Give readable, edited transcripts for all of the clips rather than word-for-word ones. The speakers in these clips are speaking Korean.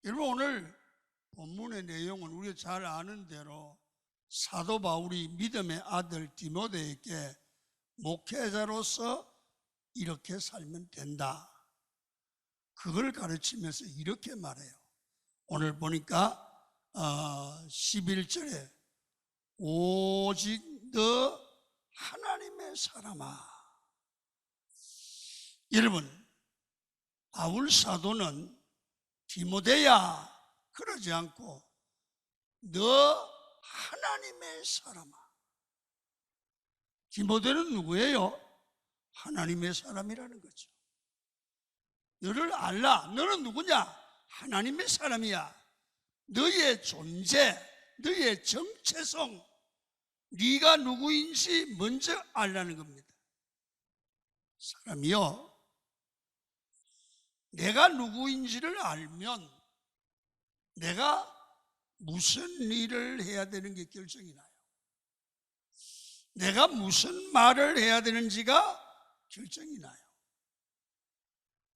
여러분, 오늘 본문의 내용은 우리가 잘 아는 대로 사도 바울이 믿음의 아들 디모데에게 목회자로서 이렇게 살면 된다, 그걸 가르치면서 이렇게 말해요. 오늘 보니까 11절에 오직 너 하나님의 사람아. 여러분, 바울 사도는 디모데야 그러지 않고 너 하나님의 사람아. 디모데는 누구예요? 하나님의 사람이라는 거죠. 너를 알라. 너는 누구냐? 하나님의 사람이야. 너의 존재, 너의 정체성, 네가 누구인지 먼저 알라는 겁니다. 사람이요, 내가 누구인지를 알면 내가 무슨 일을 해야 되는 게 결정이 나요. 내가 무슨 말을 해야 되는지가 결정이 나요.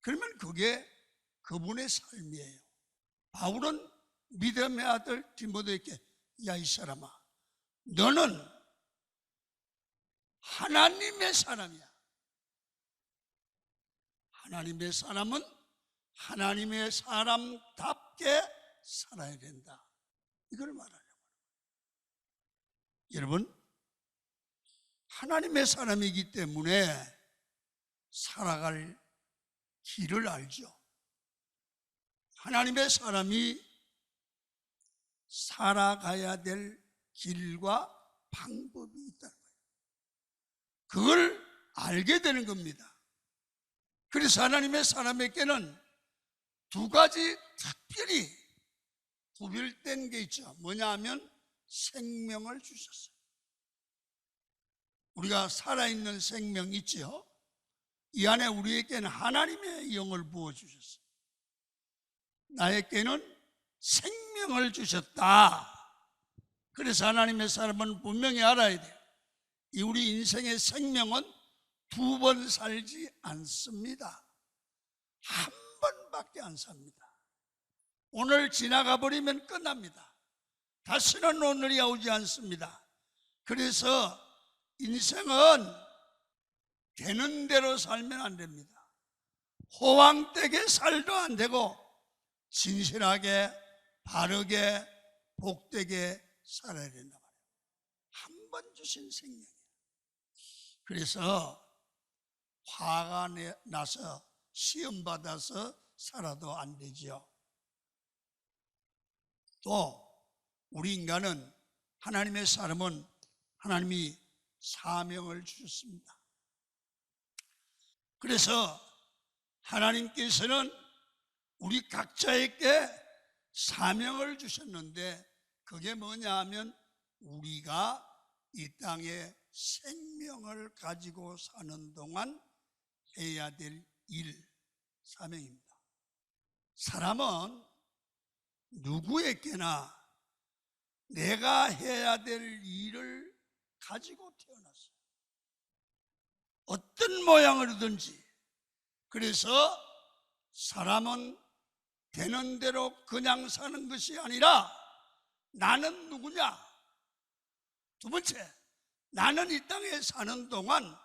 그러면 그게 그분의 삶이에요. 바울은 믿음의 아들 디모데에게 야, 이 사람아, 너는 하나님의 사람이야. 하나님의 사람은 하나님의 사람답게 살아야 된다, 이걸 말하려고 합니다. 여러분, 하나님의 사람이기 때문에 살아갈 길을 알죠. 하나님의 사람이 살아가야 될 길과 방법이 있다는 거예요. 그걸 알게 되는 겁니다. 그래서 하나님의 사람에게는 두 가지 특별히 구별된 게 있죠. 뭐냐 하면 생명을 주셨어요. 우리가 살아있는 생명 있죠. 이 안에 우리에게는 하나님의 영을 부어주셨어요. 나에게는 생명을 주셨다. 그래서 하나님의 사람은 분명히 알아야 돼요. 이 우리 인생의 생명은 두 번 살지 않습니다. 한 번밖에 안 삽니다. 오늘 지나가 버리면 끝납니다. 다시는 오늘이 오지 않습니다. 그래서 인생은 되는 대로 살면 안 됩니다. 호황되게 살도 안 되고 진실하게 바르게 복되게 살아야 된단 말이에요. 한 번 주신 생명이에요. 그래서 화가 나서 시험 받아서 살아도 안 되죠. 또 우리 인간은, 하나님의 사람은 하나님이 사명을 주셨습니다. 그래서 하나님께서는 우리 각자에게 사명을 주셨는데 그게 뭐냐 하면 우리가 이 땅에 생명을 가지고 사는 동안 해야 될 일, 사명입니다. 사람은 누구에게나 내가 해야 될 일을 가지고 태어났어요. 어떤 모양으로든지. 그래서 사람은 되는 대로 그냥 사는 것이 아니라 나는 누구냐? 두 번째, 나는 이 땅에 사는 동안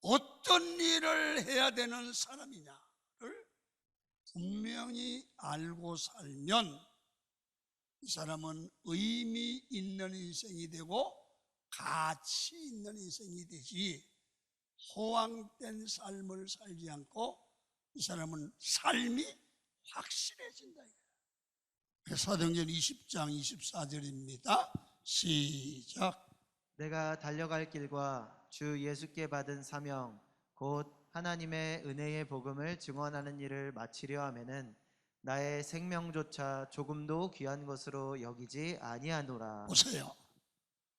어떤 일을 해야 되는 사람이냐를 분명히 알고 살면 이 사람은 의미 있는 인생이 되고 가치 있는 인생이 되지, 호황된 삶을 살지 않고 이 사람은 삶이 확실해진다. 사도행전 20장 24절입니다. 시작. 내가 달려갈 길과 주 예수께 받은 사명 곧 하나님의 은혜의 복음을 증언하는 일을 마치려 하면은 나의 생명조차 조금도 귀한 것으로 여기지 아니하노라. 보세요.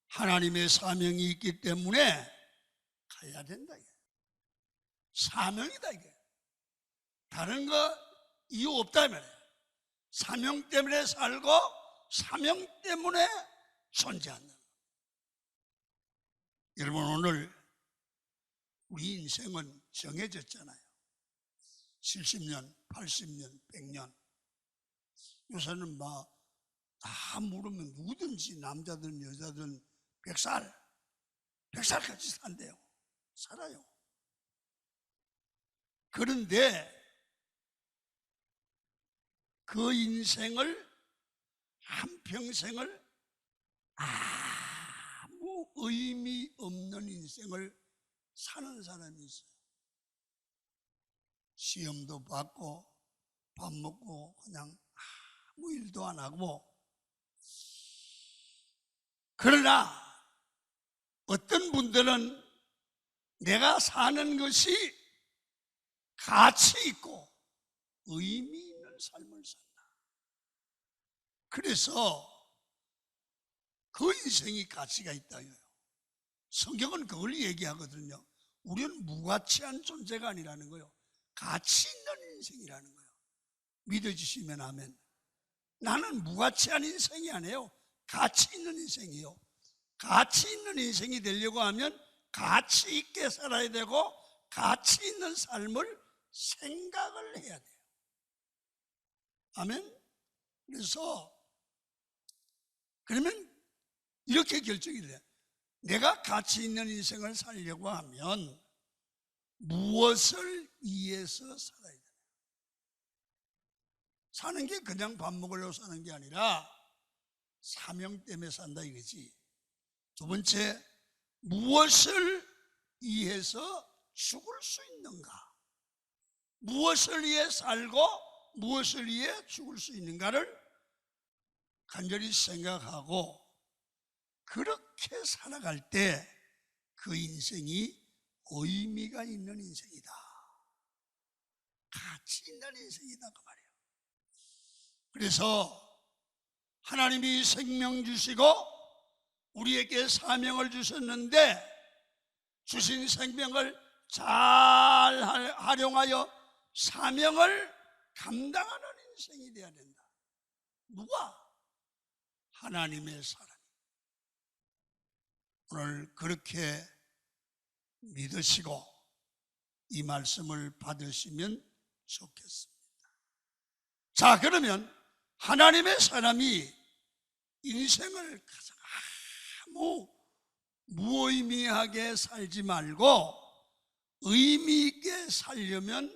하나님의 사명이 있기 때문에 가야 된다. 사명이다 이게. 다른 거 이유 없다 말이에요. 사명 때문에 살고 사명 때문에 존재한다. 여러분, 오늘 우리 인생은 정해졌잖아요. 70년, 80년, 100년. 요새는 다 물으면 누구든지 남자든 여자든 100살까지 산대요. 살아요. 그런데 그 인생을, 한평생을 아무 의미 없는 인생을 사는 사람이 있어요. 시험도 받고 밥 먹고 그냥 아무 일도 안 하고. 그러나 어떤 분들은 내가 사는 것이 가치 있고 의미 있는 삶을 산다. 그래서 그 인생이 가치가 있다 이거예요. 성경은 그걸 얘기하거든요. 우리는 무가치한 존재가 아니라는 거예요. 가치 있는 인생이라는 거예요. 믿어주시면 아멘. 나는 무가치한 인생이 아니에요. 가치 있는 인생이에요. 가치 있는 인생이 되려고 하면 가치 있게 살아야 되고 가치 있는 삶을 생각을 해야 돼요. 아멘. 그래서 그러면 이렇게 결정이 돼요. 내가 가치 있는 인생을 살려고 하면 무엇을 위해서 살아야 돼요? 사는 게 그냥 밥 먹으려고 사는 게 아니라 사명 때문에 산다 이거지. 두 번째, 무엇을 위해서 죽을 수 있는가? 무엇을 위해 살고 무엇을 위해 죽을 수 있는가를 간절히 생각하고 그렇게 살아갈 때 그 인생이 의미가 있는 인생이다. 가치 있는 인생이다 그 말이에요. 그래서 하나님이 생명 주시고 우리에게 사명을 주셨는데 주신 생명을 잘 활용하여 사명을 감당하는 인생이 되어야 된다. 누가? 하나님의 사람이. 오늘 그렇게 믿으시고 이 말씀을 받으시면 좋겠습니다. 자, 그러면 하나님의 사람이 인생을 가장 아무 무의미하게 살지 말고 의미 있게 살려면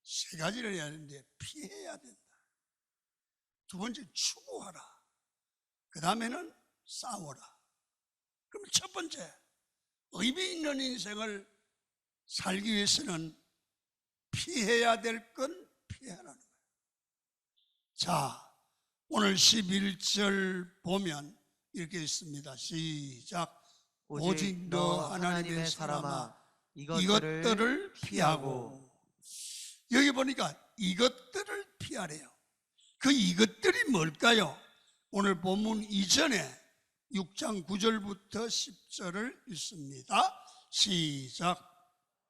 세 가지를 해야 되는데 피해야 된다. 두 번째, 추구하라. 그 다음에는 싸워라. 그럼 첫 번째, 의미 있는 인생을 살기 위해서는 피해야 될 건 피하라는 거예요. 자, 오늘 11절 보면 이렇게 있습니다. 시작. 오직 너 하나님의 사람아 이것들을 피하고. 여기 보니까 이것들을 피하래요. 그 이것들이 뭘까요? 오늘 본문 이전에 6장 9절부터 10절을 읽습니다. 시작.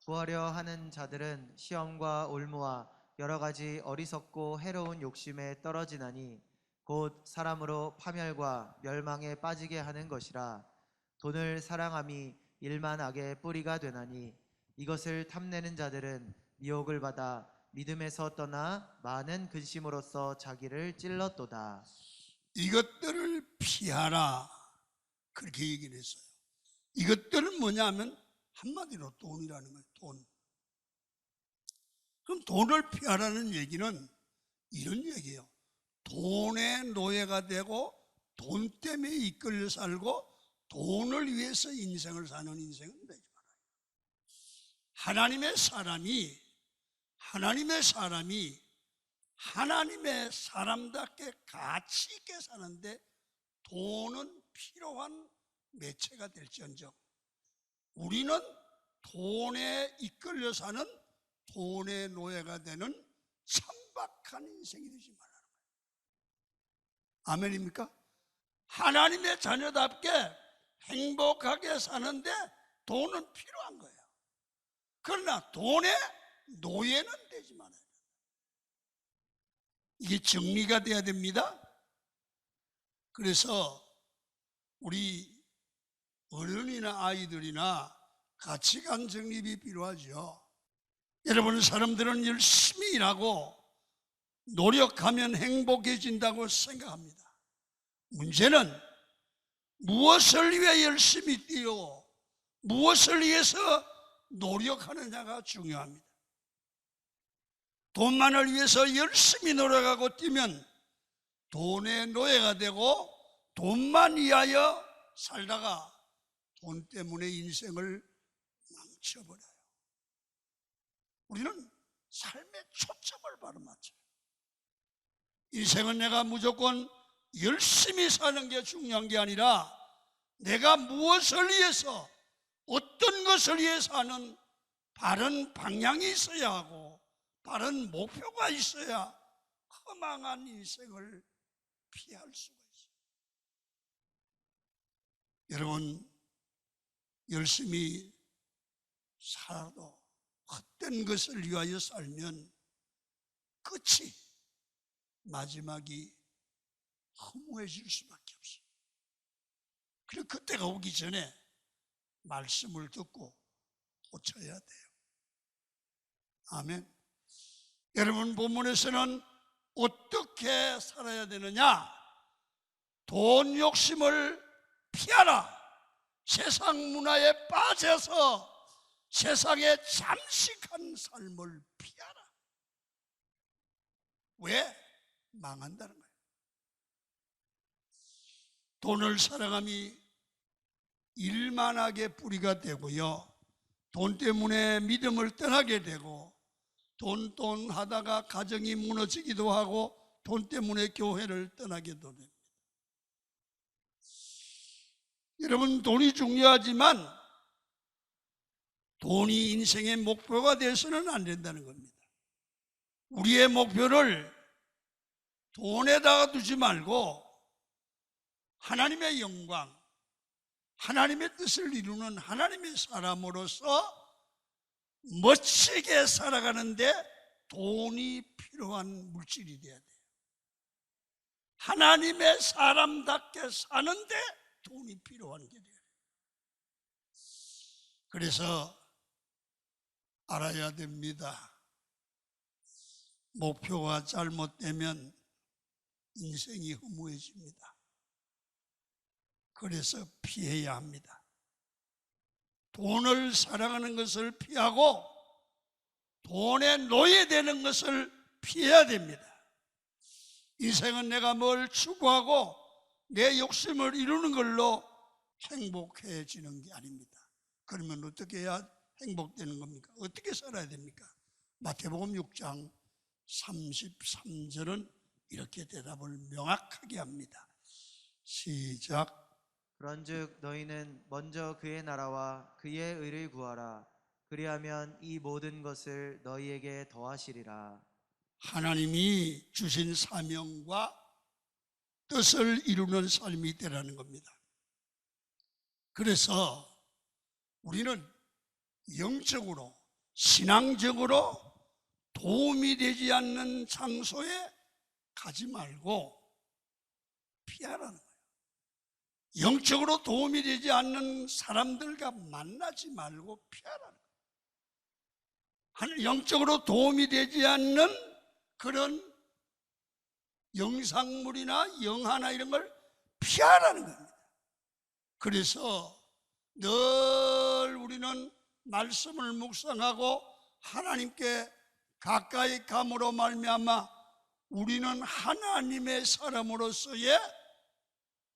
구하려 하는 자들은 시험과 올무와 여러 가지 어리석고 해로운 욕심에 떨어지나니 곧 사람으로 파멸과 멸망에 빠지게 하는 것이라. 돈을 사랑함이 일만 악의 뿌리가 되나니 이것을 탐내는 자들은 미혹을 받아 믿음에서 떠나 많은 근심으로써 자기를 찔렀도다. 이것들을 피하라. 그렇게 얘기를 했어요. 이것들은 뭐냐면 한마디로 돈이라는 거예요. 돈. 그럼 돈을 피하라는 얘기는 이런 얘기예요. 돈의 노예가 되고 돈 때문에 이끌려 살고 돈을 위해서 인생을 사는 인생은 되지 말아요. 하나님의 사람이 하나님의 사람답게 가치 있게 사는데 돈은 필요한 매체가 될지언정 우리는 돈에 이끌려 사는 돈의 노예가 되는 천박한 인생이 되지 말라는 거예요. 아멘입니까? 하나님의 자녀답게 행복하게 사는데 돈은 필요한 거예요. 그러나 돈의 노예는 되지 말아요. 이게 정리가 돼야 됩니다. 그래서 우리 어른이나 아이들이나 가치관 정립이 필요하죠. 여러분, 사람들은 열심히 일하고 노력하면 행복해진다고 생각합니다. 문제는 무엇을 위해 열심히 뛰어 무엇을 위해서 노력하느냐가 중요합니다. 돈만을 위해서 열심히 노력하고 뛰면 돈의 노예가 되고 돈만 위하여 살다가 돈 때문에 인생을 망쳐버려요. 우리는 삶의 초점을 바로 맞춰요. 인생은 내가 무조건 열심히 사는 게 중요한 게 아니라 내가 무엇을 위해서 어떤 것을 위해서 하는 바른 방향이 있어야 하고 바른 목표가 있어야 허망한 인생을 피할 수가 있어요. 여러분, 열심히 살아도 헛된 것을 위하여 살면 끝이 마지막이 허무해질 수밖에 없어요. 그리고 그때가 오기 전에 말씀을 듣고 고쳐야 돼요. 아멘. 여러분, 본문에서는 어떻게 살아야 되느냐? 돈 욕심을 피하라. 세상 문화에 빠져서 세상의 잠식한 삶을 피하라. 왜? 망한다는 거예요. 돈을 사랑함이 일만하게 뿌리가 되고요, 돈 때문에 믿음을 떠나게 되고 돈 하다가 가정이 무너지기도 하고 돈 때문에 교회를 떠나게도 됩니다. 여러분, 돈이 중요하지만 돈이 인생의 목표가 되어서는 안 된다는 겁니다. 우리의 목표를 돈에다가 두지 말고 하나님의 영광, 하나님의 뜻을 이루는 하나님의 사람으로서 멋지게 살아가는데 돈이 필요한 물질이 돼야 돼요. 하나님의 사람답게 사는데 돈이 필요한 게 돼요. 그래서 알아야 됩니다. 목표가 잘못되면 인생이 허무해집니다. 그래서 피해야 합니다. 돈을 사랑하는 것을 피하고 돈에 노예되는 것을 피해야 됩니다. 인생은 내가 뭘 추구하고 내 욕심을 이루는 걸로 행복해지는 게 아닙니다. 그러면 어떻게 해야 행복되는 겁니까? 어떻게 살아야 됩니까? 마태복음 6장 33절은 이렇게 대답을 명확하게 합니다. 시작. 그런즉 너희는 먼저 그의 나라와 그의 의를 구하라. 그리하면 이 모든 것을 너희에게 더하시리라. 하나님이 주신 사명과 뜻을 이루는 삶이 되라는 겁니다. 그래서 우리는 영적으로, 신앙적으로 도움이 되지 않는 장소에 가지 말고 피하라는 거예요. 영적으로 도움이 되지 않는 사람들과 만나지 말고 피하라는 거예요. 영적으로 도움이 되지 않는 그런 영상물이나 영화나 이런 걸 피하라는 겁니다. 그래서 늘 우리는 말씀을 묵상하고 하나님께 가까이 감으로 말미암아 우리는 하나님의 사람으로서의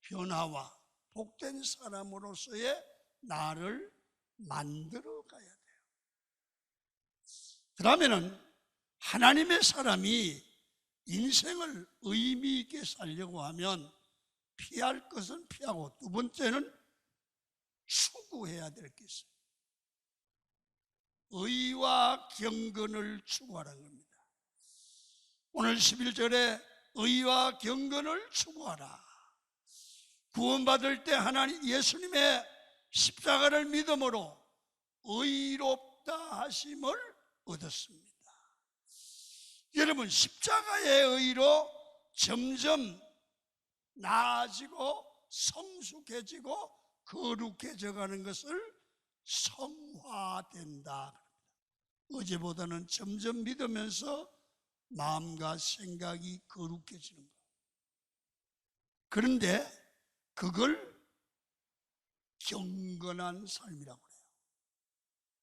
변화와 복된 사람으로서의 나를 만들어 가야 돼요. 그러면은 하나님의 사람이 인생을 의미 있게 살려고 하면 피할 것은 피하고, 두 번째는 추구해야 될 게 있어요. 의와 경건을 추구하라는 겁니다. 오늘 11절에 의와 경건을 추구하라. 구원받을 때 하나님 예수님의 십자가를 믿음으로 의롭다 하심을 얻었습니다. 여러분, 십자가의 의로 점점 나아지고 성숙해지고 거룩해져 가는 것을 성화된다. 어제보다는 점점 믿으면서 마음과 생각이 거룩해지는 거예요. 그런데 그걸 경건한 삶이라고 해요.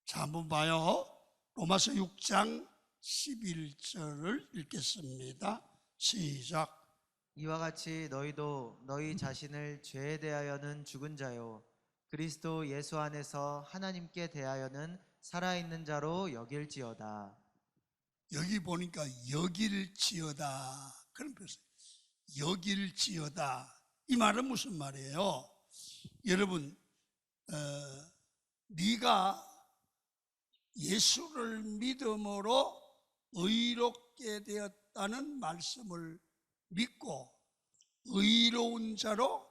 자, 한번 봐요. 로마서 6장 11절을 읽겠습니다. 시작. 이와 같이 너희도 너희 자신을 죄에 대하여는 죽은 자요 그리스도 예수 안에서 하나님께 대하여는 살아있는 자로 여길지어다. 여기 보니까 여길지어다 그런 표현이에요. 여길지어다. 이 말은 무슨 말이에요? 여러분, 네가 예수를 믿음으로 의롭게 되었다는 말씀을 믿고 의로운 자로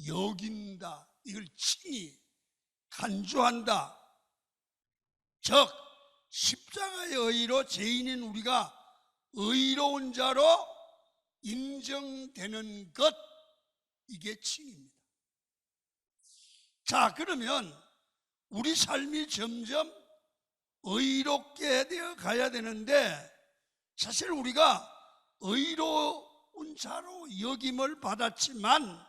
여긴다. 이걸 칭히 간주한다. 즉 십자가의 의로 죄인인 우리가 의로운 자로 인정되는 것, 이게 칭입니다. 자, 그러면 우리 삶이 점점 의롭게 되어 가야 되는데, 사실 우리가 의로운 자로 여김을 받았지만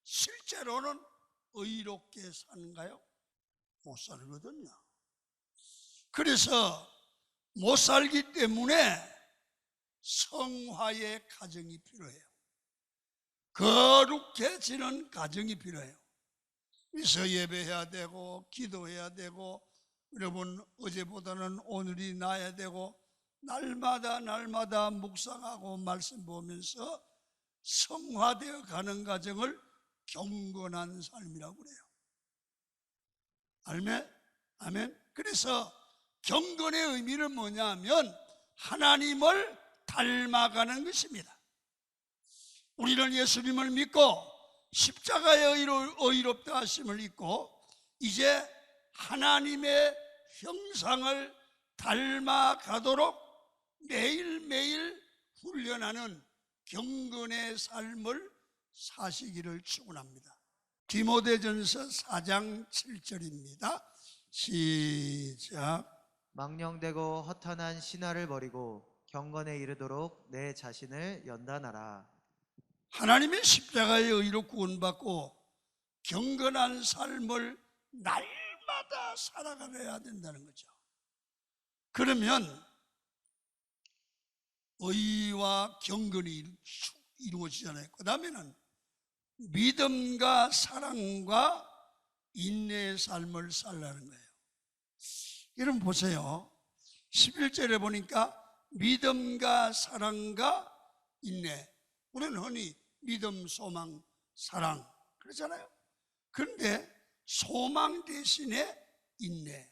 실제로는 의롭게 사는가요? 못 살거든요. 그래서 못 살기 때문에 성화의 과정이 필요해요. 거룩해지는 과정이 필요해요. 그래서 예배해야 되고 기도해야 되고, 여러분 어제보다는 오늘이 나아야 되고, 날마다 묵상하고 말씀 보면서 성화되어 가는 과정을 경건한 삶이라고 그래요. 아멘. 그래서 경건의 의미는 뭐냐면 하나님을 닮아가는 것입니다. 우리는 예수님을 믿고 십자가의 의롭다 하심을 믿고 이제 하나님의 형상을 닮아가도록 매일매일 훈련하는 경건의 삶을 사시기를 축원합니다. 디모데전서 4장 7절입니다. 시작. 망령되고 허탄한 신화를 버리고 경건에 이르도록 내 자신을 연단하라. 하나님의 십자가의 의로 구원받고 경건한 삶을 날마다 살아가야 된다는 거죠. 그러면 의와 경건이 이루어지잖아요. 그 다음에는 믿음과 사랑과 인내의 삶을 살라는 거예요. 여러분 보세요. 11절에 보니까 믿음과 사랑과 인내. 우리는 흔히 믿음, 소망, 사랑 그러잖아요. 그런데 소망 대신에 인내.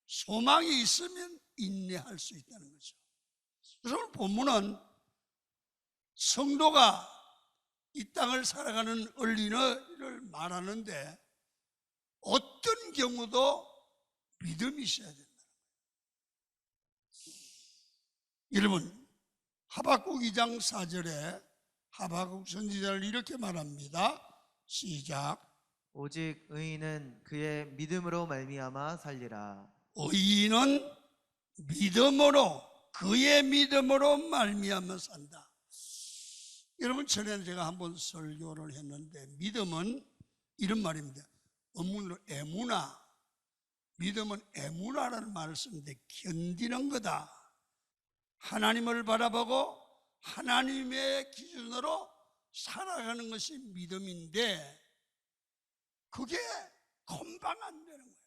소망이 있으면 인내할 수 있다는 거죠. 그래서 오늘 본문은 성도가 이 땅을 살아가는 언린을 말하는데 어떤 경우도 믿음이 있어야 된다. 여러분, 하박국 2장 4절에 하박국 선지자를 이렇게 말합니다. 시작. 오직 의인은 그의 믿음으로 말미암아 살리라. 의인은 믿음으로, 그의 믿음으로 말미암아 산다. 여러분, 전에 제가 한번 설교를 했는데 믿음은 이런 말입니다. 원문으로 에무나. 믿음은 에무나라는 말을 쓰는데 견디는 거다. 하나님을 바라보고 하나님의 기준으로 살아가는 것이 믿음인데 그게 금방 안 되는 거예요.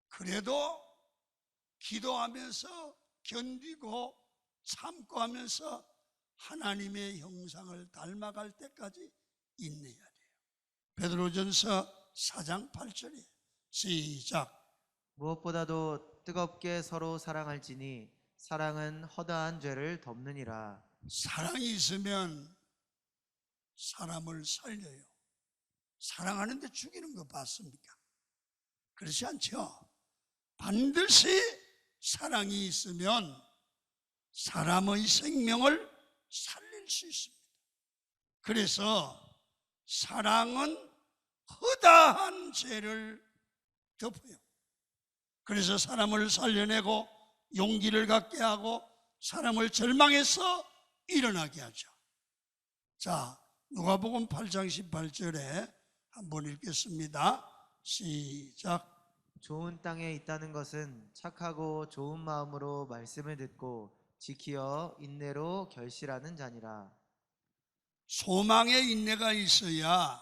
그래도 기도하면서 견디고 참고 하면서 하나님의 형상을 닮아갈 때까지 인내해야 돼요. 베드로전서 4장 8절이에요. 시작. 무엇보다도 뜨겁게 서로 사랑할지니 사랑은 허다한 죄를 덮느니라. 사랑이 있으면 사람을 살려요. 사랑하는데 죽이는 거 봤습니까? 그렇지 않죠? 반드시 사랑이 있으면 사람의 생명을 살릴 수 있습니다. 그래서 사랑은 허다한 죄를 덮어요. 그래서 사람을 살려내고 용기를 갖게 하고 사람을 절망해서 일어나게 하죠. 자, 누가복음 8장 18절에 한번 읽겠습니다. 시작. 좋은 땅에 있다는 것은 착하고 좋은 마음으로 말씀을 듣고 지키어 인내로 결실하는 자니라. 소망의 인내가 있어야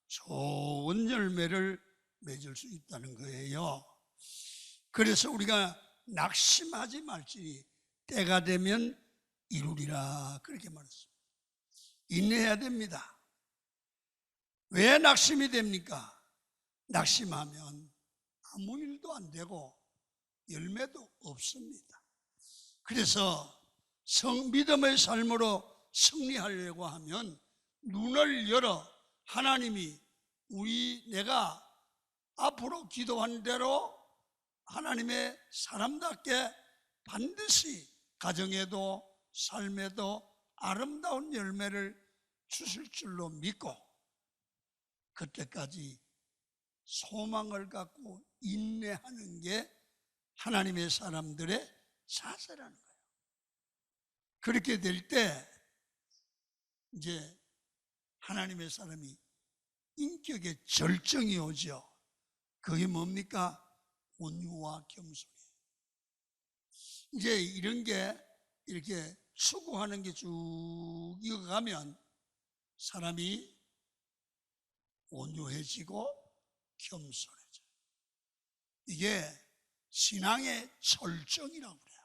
좋은 열매를 맺을 수 있다는 거예요. 그래서 우리가 낙심하지 말지니 때가 되면 이루리라 그렇게 말했습니다. 인내해야 됩니다. 왜 낙심이 됩니까? 낙심하면 아무 일도 안 되고 열매도 없습니다. 그래서 믿음의 삶으로 승리하려고 하면 눈을 열어 하나님이 내가 앞으로 기도한 대로 하나님의 사람답게 반드시 가정에도 삶에도 아름다운 열매를 주실 줄로 믿고 그때까지 소망을 갖고 인내하는 게 하나님의 사람들의 자세라는 거예요. 그렇게 될 때 이제 하나님의 사람이 인격의 절정이 오죠. 그게 뭡니까? 온유와 겸손이에요. 이제 이런 게 이렇게 추구하는 게 쭉 이어가면 사람이 온유해지고 겸손해져요. 이게 신앙의 절정이라고 그래요.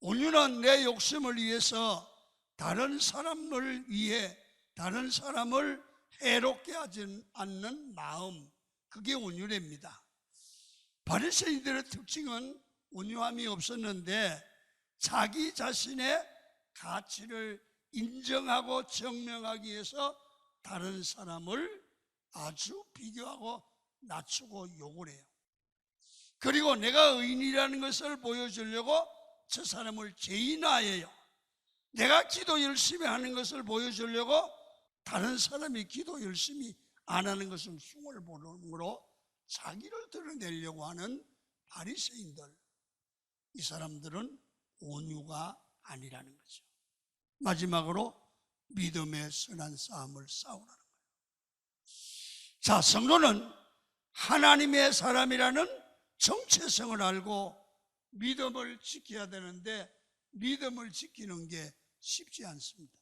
온유는 내 욕심을 위해서 다른 사람을 위해 다른 사람을 해롭게 하지 않는 마음, 그게 온유랍니다. 바리새인들의 특징은 온유함이 없었는데 자기 자신의 가치를 인정하고 증명하기 위해서 다른 사람을 아주 비교하고 낮추고 욕을 해요. 그리고 내가 의인이라는 것을 보여주려고 저 사람을 제인화해요. 내가 기도 열심히 하는 것을 보여주려고 다른 사람이 기도 열심히 안 하는 것을 흉을 보는으로 자기를 드러내려고 하는 바리새인들, 이 사람들은 온유가 아니라는 거죠. 마지막으로 믿음의 선한 싸움을 싸우라는 거예요. 자, 성도는 하나님의 사람이라는 정체성을 알고 믿음을 지켜야 되는데 믿음을 지키는 게 쉽지 않습니다.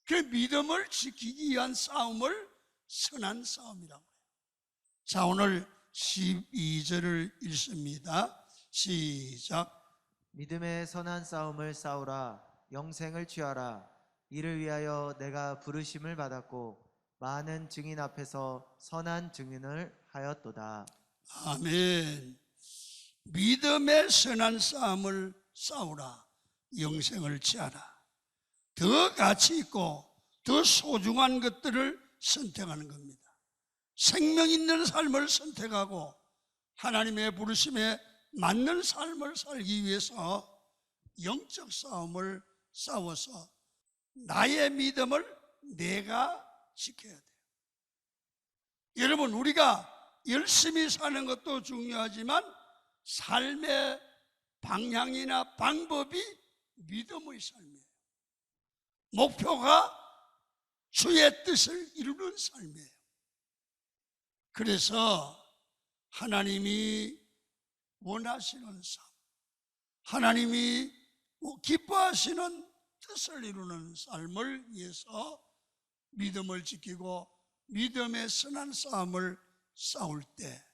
그 믿음을 지키기 위한 싸움을 선한 싸움이라고 해요. 자, 오늘 12절을 읽습니다. 시작. 믿음의 선한 싸움을 싸우라. 영생을 취하라. 이를 위하여 내가 부르심을 받았고 많은 증인 앞에서 선한 증인을 하였도다. 아멘. 믿음의 선한 싸움을 싸우라. 영생을 취하라. 더 가치 있고 더 소중한 것들을 선택하는 겁니다. 생명 있는 삶을 선택하고 하나님의 부르심에 맞는 삶을 살기 위해서 영적 싸움을 싸워서 나의 믿음을 내가 지켜야 돼요. 여러분, 우리가 열심히 사는 것도 중요하지만 삶의 방향이나 방법이 믿음의 삶이에요. 목표가 주의 뜻을 이루는 삶이에요. 그래서 하나님이 원하시는 삶, 하나님이 기뻐하시는 뜻을 이루는 삶을 위해서 믿음을 지키고 믿음의 선한 싸움을 싸울 때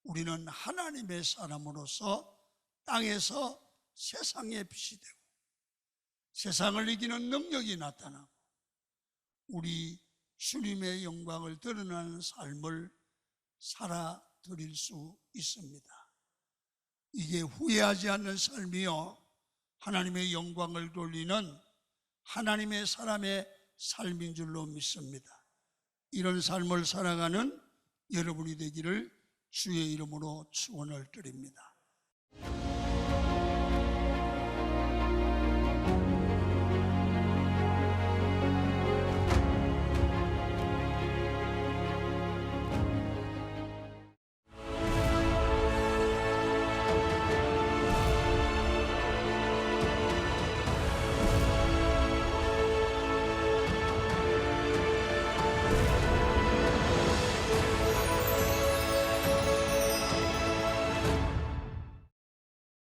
우리는 하나님의 사람으로서 땅에서 세상의 빛이 되고 세상을 이기는 능력이 나타나고 우리 주님의 영광을 드러나는 삶을 살아드릴 수 있습니다. 이게 후회하지 않는 삶이요, 하나님의 영광을 돌리는 하나님의 사람의 삶인 줄로 믿습니다. 이런 삶을 살아가는 여러분이 되기를 주의 이름으로 축원을 드립니다.